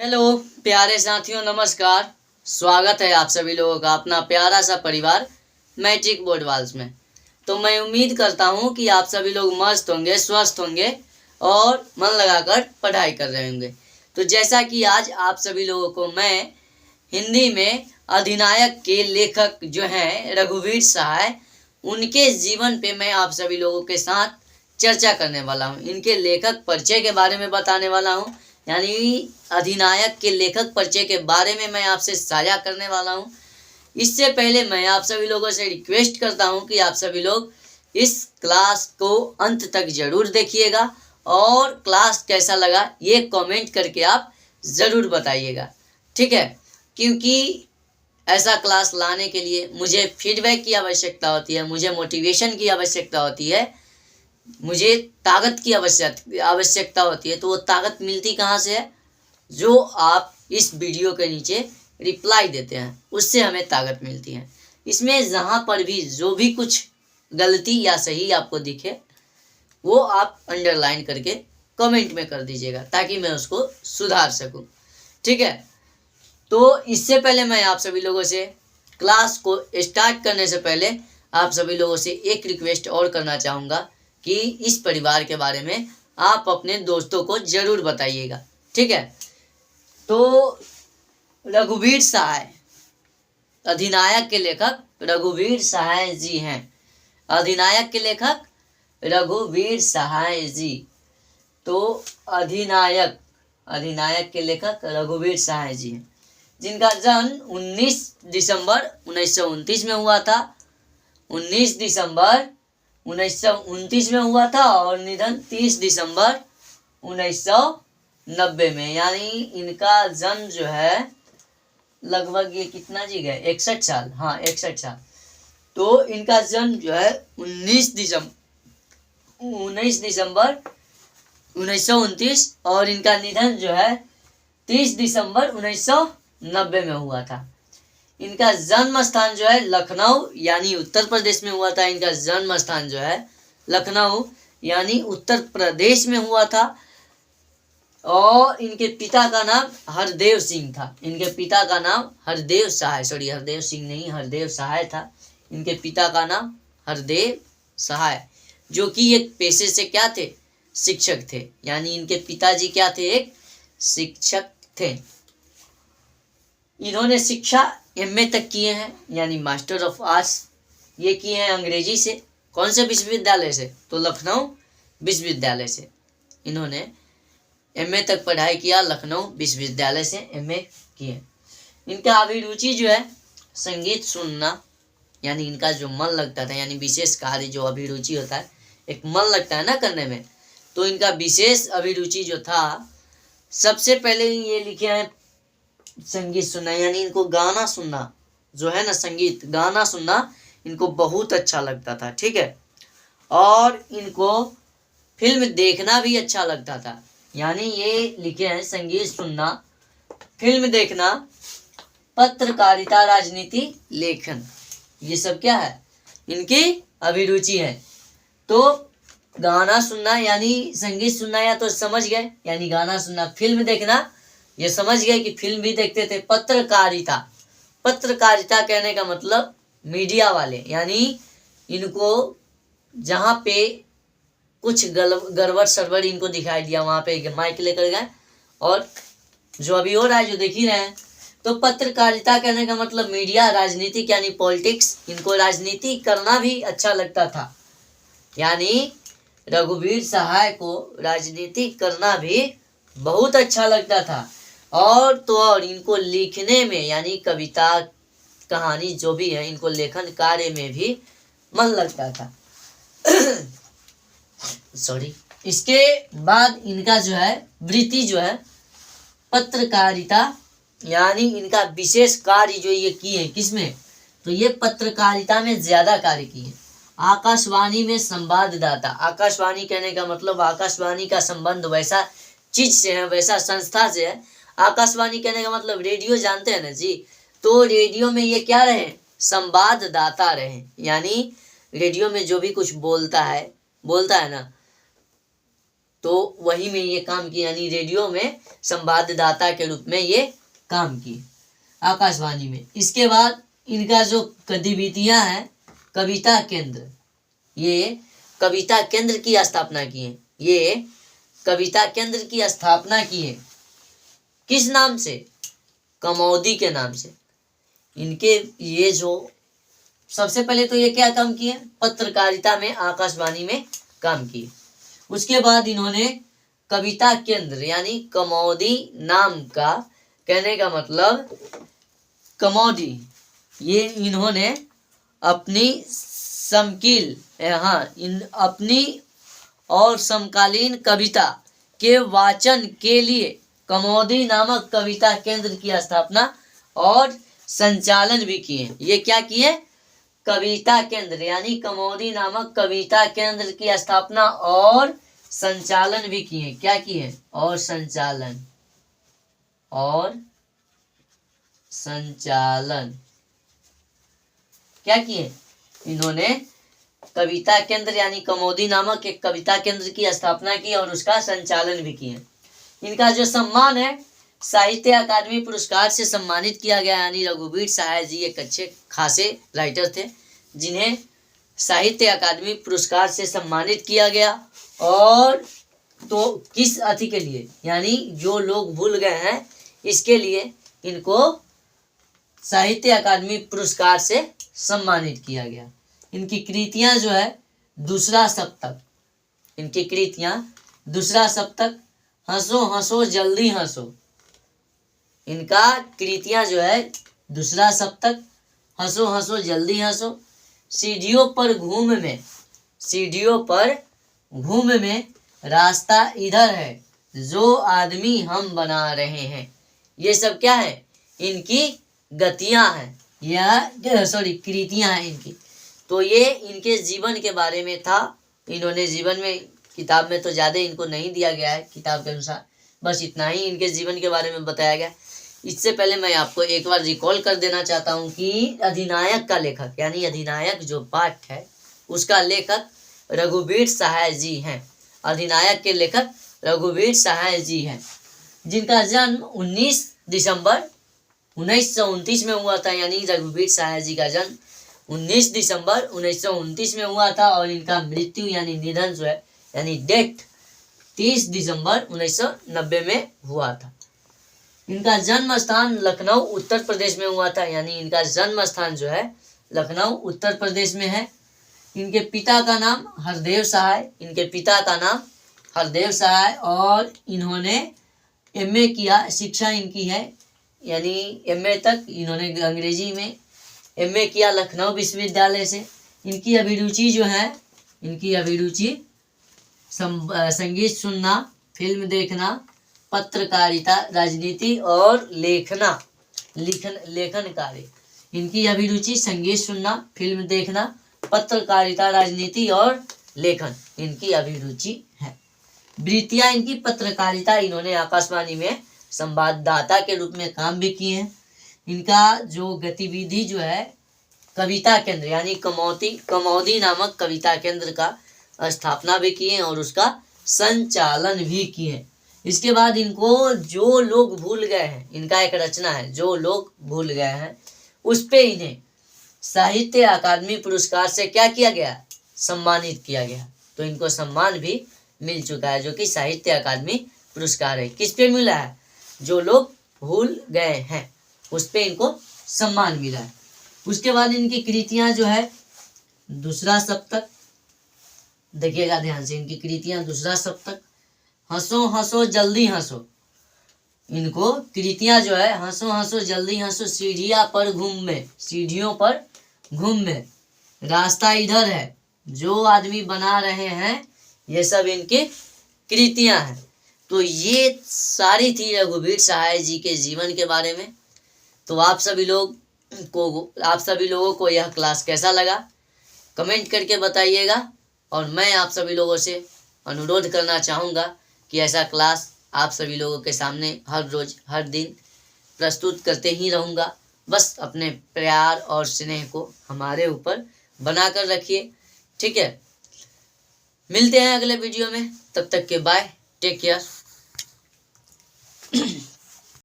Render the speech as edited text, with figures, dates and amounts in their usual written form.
Hello प्यारे साथियों, नमस्कार। स्वागत है आप सभी लोगों का अपना प्यारा सा परिवार मैट्रिक बोर्ड वाल्स में। तो मैं उम्मीद करता हूँ कि आप सभी लोग मस्त होंगे, स्वस्थ होंगे और मन लगाकर पढ़ाई कर रहे होंगे। तो जैसा कि आज आप सभी लोगों को मैं हिंदी में अधिनायक के लेखक जो हैं रघुवीर सहाय, उनके जीवन पे मैं आप सभी लोगों के साथ चर्चा करने वाला हूँ। इनके लेखक परिचय के बारे में बताने वाला हूँ, यानी अधिनायक के लेखक परिचय के बारे में मैं आपसे साझा करने वाला हूँ। इससे पहले मैं आप सभी लोगों से रिक्वेस्ट करता हूँ कि आप सभी लोग इस क्लास को अंत तक जरूर देखिएगा और क्लास कैसा लगा ये कमेंट करके आप ज़रूर बताइएगा, ठीक है। क्योंकि ऐसा क्लास लाने के लिए मुझे फीडबैक की आवश्यकता होती है, मुझे मोटिवेशन की आवश्यकता होती है, मुझे ताकत की आवश्यकता होती है। तो वो ताकत मिलती कहाँ से है? जो आप इस वीडियो के नीचे रिप्लाई देते हैं उससे हमें ताकत मिलती है। इसमें जहाँ पर भी जो भी कुछ गलती या सही आपको दिखे वो आप अंडरलाइन करके कमेंट में कर दीजिएगा ताकि मैं उसको सुधार सकूं, ठीक है। तो इससे पहले मैं आप सभी लोगों से क्लास को स्टार्ट करने से पहले आप सभी लोगों से एक रिक्वेस्ट और करना चाहूँगा कि इस परिवार के बारे में आप अपने दोस्तों को ज़रूर बताइएगा, ठीक है। तो रघुवीर सहाय, अधिनायक के लेखक रघुवीर सहाय जी हैं। अधिनायक के लेखक रघुवीर सहाय जी। तो अधिनायक के लेखक रघुवीर सहाय जी हैं, जिनका जन्म 19 दिसंबर 1929 में हुआ था। 19 दिसंबर 1929 में हुआ था और निधन 30 दिसंबर 1990 में, यानी इनका जन्म जो है लगभग ये कितना जी गए 61 साल, हाँ 61 साल। तो इनका जन्म जो है 19 दिसंबर 1929 और इनका निधन जो है 30 दिसंबर 1990 में हुआ था। इनका जन्म स्थान जो है लखनऊ यानी उत्तर प्रदेश में हुआ था। इनका जन्म स्थान जो है लखनऊ यानी उत्तर प्रदेश में हुआ था। और इनके पिता का नाम हरदेव सिंह था। इनके पिता का नाम हरदेव सिंह नहीं, हरदेव सहाय था। इनके पिता का नाम हरदेव सहाय, जो कि एक पेशे से क्या थे? शिक्षक थे। यानी इनके पिताजी क्या थे? एक शिक्षक थे। इन्होंने शिक्षा एमए तक किए हैं, यानी मास्टर ऑफ आर्ट्स ये किए हैं अंग्रेजी से। कौन से विश्वविद्यालय से? तो लखनऊ विश्वविद्यालय से इन्होंने एमए तक पढ़ाई किया। लखनऊ विश्वविद्यालय से एमए किए। इनका अभिरुचि जो है संगीत सुनना, यानी इनका जो मन लगता था, यानी विशेष कार्य जो अभिरुचि होता है, एक मन लगता है ना करने में, तो इनका विशेष अभिरुचि जो था, सबसे पहले ये लिखे हैं संगीत सुनना, यानी इनको गाना सुनना जो है ना, संगीत गाना सुनना इनको बहुत अच्छा लगता था, ठीक है। और इनको फिल्म देखना भी अच्छा लगता था। यानी ये लिखे हैं संगीत सुनना, फिल्म देखना, पत्रकारिता, राजनीति, लेखन, ये सब क्या है? इनकी अभिरुचि है। तो गाना सुनना यानी संगीत सुनना, या तो समझ गए यानी गाना सुनना। फिल्म देखना ये समझ गए कि फिल्म भी देखते थे। पत्रकारिता, पत्रकारिता कहने का मतलब मीडिया वाले, यानी इनको जहाँ पे कुछ गड़बड़ सड़बड़ इनको दिखाई दिया वहाँ पे माइक लेकर गए, और जो अभी हो रहा है जो देख ही रहे हैं। तो पत्रकारिता कहने का मतलब मीडिया, राजनीतिक यानी पॉलिटिक्स, इनको राजनीति करना भी अच्छा लगता था। यानी रघुवीर सहाय को राजनीति करना भी बहुत अच्छा लगता था। और तो और इनको लिखने में, यानी कविता, कहानी जो भी है, इनको लेखन कार्य में भी मन लगता था। सॉरी। इसके बाद इनका जो है वृत्ति जो है पत्रकारिता, यानी इनका विशेष कार्य जो ये किए किसमें? तो ये पत्रकारिता में ज्यादा कार्य किए। आकाशवाणी में संवाददाता, आकाशवाणी कहने का मतलब आकाशवाणी का संबंध वैसा चीज से है, वैसा संस्था से है। आकाशवाणी कहने का मतलब रेडियो, जानते हैं ना जी। तो रेडियो में ये क्या रहे? संवाददाता रहे। यानी रेडियो में जो भी कुछ बोलता है ना, तो वही में ये काम किए, यानी रेडियो में संवाददाता के रूप में ये काम किए आकाशवाणी में। इसके बाद इनका जो गतिविधियां हैं, कविता केंद्र, ये कविता केंद्र की स्थापना किए। ये कविता केंद्र की स्थापना किए किस नाम से? कमौदी के नाम से। इनके ये जो सबसे पहले तो ये क्या काम किए? पत्रकारिता में, आकाशवाणी में काम किए। उसके बाद इन्होंने कविता केंद्र यानी कमौदी नाम का, कहने का मतलब कमौदी, ये इन्होंने अपनी समकील, अपनी और समकालीन कविता के वाचन के लिए कमौदी नामक कविता केंद्र की स्थापना और संचालन भी किए। ये क्या किए? कविता केंद्र यानी कमौदी नामक कविता केंद्र की स्थापना और संचालन भी किए। क्या किए? और संचालन क्या किए इन्होंने? कविता केंद्र यानी कमौदी नामक एक कविता केंद्र की स्थापना की और उसका संचालन भी किए। इनका जो सम्मान है, साहित्य अकादमी पुरस्कार से सम्मानित किया गया, यानी रघुवीर सहाय जी एक अच्छे खासे राइटर थे जिन्हें साहित्य अकादमी पुरस्कार से सम्मानित किया गया। और तो किस अति के लिए, यानी जो लोग भूल गए हैं इसके लिए इनको साहित्य अकादमी पुरस्कार से सम्मानित किया गया। इनकी कृतियां जो है दूसरा सप्तक, इनकी कृतियां दूसरा सप्तक, हंसो हंसो जल्दी हंसो, इनका कृतियां जो है दूसरा सप्तक, हंसो हंसो जल्दी हंसो, सीढ़ियों पर घूम में रास्ता इधर है, जो आदमी हम बना रहे हैं। ये सब क्या है? इनकी गतियां हैं, या कृतियां हैं इनकी। तो ये इनके जीवन के बारे में था। इन्होंने जीवन में, किताब में तो ज़्यादा इनको नहीं दिया गया है किताब के अनुसार, बस इतना ही इनके जीवन के बारे में बताया गया। इससे पहले मैं आपको एक बार रिकॉल कर देना चाहता हूँ कि अधिनायक का लेखक, यानी अधिनायक जो पाठ है उसका लेखक रघुवीर सहाय जी हैं। अधिनायक के लेखक रघुवीर सहाय जी हैं, जिनका जन्म 19 दिसंबर 1929 में हुआ था। यानी रघुवीर सहाय जी का जन्म 19 दिसंबर 1929 में हुआ था और इनका मृत्यु यानी निधन जो है, यानी डेथ 30 दिसंबर 1990 में हुआ था। इनका जन्म स्थान लखनऊ उत्तर प्रदेश में हुआ था, यानी इनका जन्म स्थान जो है लखनऊ उत्तर प्रदेश में है। इनके पिता का नाम हरदेव सहाय, और इन्होंने एमए किया। शिक्षा इनकी है, यानी एमए तक इन्होंने अंग्रेजी में एमए किया लखनऊ विश्वविद्यालय से। इनकी अभिरुचि जो है, संगीत सुनना, फिल्म देखना, पत्रकारिता, राजनीति और लेखन कार्य। इनकी अभिरुचि संगीत सुनना, फिल्म देखना, पत्रकारिता, राजनीति और लेखन इनकी अभिरुचि है। वृत्तियां इनकी पत्रकारिता, इन्होंने आकाशवाणी में संवाददाता के रूप में काम भी किए हैं। इनका जो गतिविधि जो है, कविता केंद्र यानी कमौदी नामक कविता केंद्र का स्थापना भी किए और उसका संचालन भी किए। इसके बाद इनको जो लोग भूल गए हैं, इनका एक रचना है जो लोग भूल गए हैं, उस पे इन्हें साहित्य अकादमी पुरस्कार से क्या किया गया? सम्मानित किया गया। तो इनको सम्मान भी मिल चुका है, जो कि साहित्य अकादमी पुरस्कार है। किस पे मिला है? जो लोग भूल गए हैं उस पे इनको सम्मान मिला है। उसके बाद इनकी कृतियां जो है दूसरा सप्तक, देखिएगा ध्यान से, इनकी कृतियां दूसरा सप्तक, हंसो हंसो जल्दी हंसो, इनको कृतियां जो है हंसो हंसो जल्दी हंसो, सीढ़ियों पर घूम में, रास्ता इधर है, जो आदमी बना रहे हैं, ये सब इनकी कृतियां हैं। तो ये सारी थी रघुवीर सहाय जी के जीवन के बारे में। तो आप सभी लोगों को यह क्लास कैसा लगा कमेंट करके बताइएगा। और मैं आप सभी लोगों से अनुरोध करना चाहूँगा कि ऐसा क्लास आप सभी लोगों के सामने हर रोज़ हर दिन प्रस्तुत करते ही रहूँगा। बस अपने प्यार और स्नेह को हमारे ऊपर बना कर रखिए, ठीक है। मिलते हैं अगले वीडियो में, तब तक के बाय, टेक केयर।